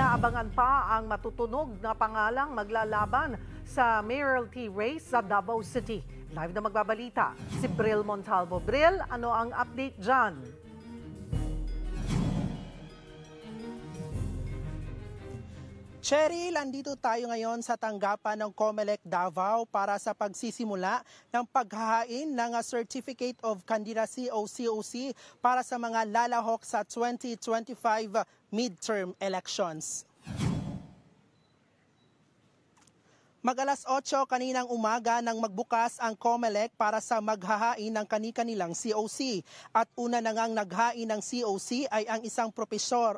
Inaabangan pa ang matutunog na pangalang maglalaban sa mayoralty race sa Davao City. Live na magbabalita si Bril Montalvo. Bril, ano ang update dyan? Cheryl, andito tayo ngayon sa tanggapan ng COMELEC Davao para sa pagsisimula ng paghahain ng Certificate of Candidacy o COC para sa mga lalahok sa 2025 midterm elections. Mag-alas 8 kaninang umaga nang magbukas ang COMELEC para sa maghahain ng kani-kanilang COC. At una na ngang naghain ng COC ay ang isang propesor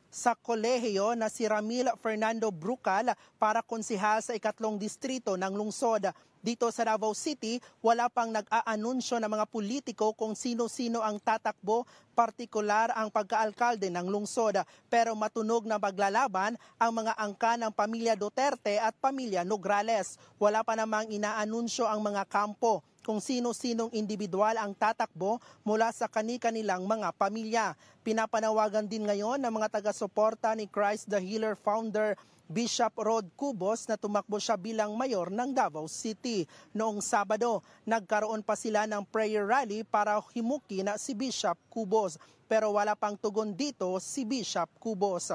sa kolehiyo na si Ramil Fernando Brucal para konsehal sa ikatlong distrito ng lungsod. Dito sa Davao City, wala pang nag-aanunsyo ng mga politiko kung sino-sino ang tatakbo, partikular ang pagkaalkalde ng lungsod. Pero matunog na maglalaban ang mga angka ng pamilya Duterte at pamilya Nograles. Wala pa namang inaanunsyo ang mga kampo kung sino-sinong individual ang tatakbo mula sa kani-kanilang mga pamilya. Pinapanawagan din ngayon ng mga taga-suporta ni Christ the Healer founder Bishop Rod Cubos na tumakbo siya bilang mayor ng Davao City. Noong Sabado, nagkaroon pa sila ng prayer rally para himuki na si Bishop Cubos. Pero wala pang tugon dito si Bishop Cubos.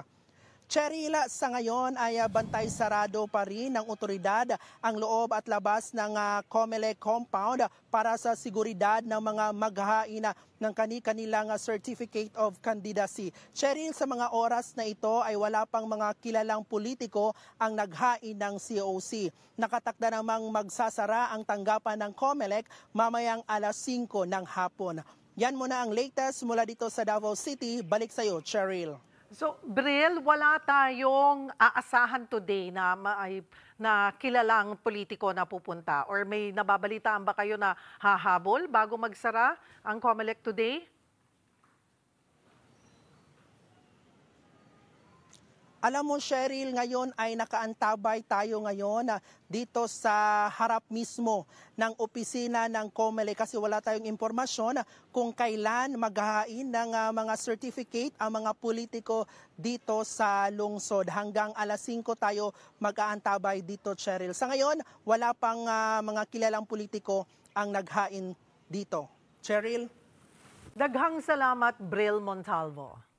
Cheryl, sa ngayon ay bantay sarado pa rin ng otoridad ang loob at labas ng COMELEC compound para sa seguridad ng mga maghahain ng kani-kanilang Certificate of Candidacy. Cheryl, sa mga oras na ito ay wala pang mga kilalang politiko ang naghain ng COC. Nakatakda namang magsasara ang tanggapan ng COMELEC mamayang alas 5 ng hapon. Yan muna ang latest mula dito sa Davao City. Balik sa iyo, Cheryl. So, Bril, wala tayong aasahan today na kilalang politiko na pupunta? Or may nababalitaan ba kayo na hahabol bago magsara ang COMELEC today? Alam mo, Cheryl, ngayon ay nakaantabay tayo ngayon dito sa harap mismo ng opisina ng COMELEC kasi wala tayong impormasyon kung kailan maghahain ng mga certificate ang mga politiko dito sa lungsod. Hanggang alas 5 tayo mag-aantabay dito, Cheryl. Sa ngayon, wala pang mga kilalang politiko ang naghain dito. Cheryl? Daghang salamat, Bril Montalvo.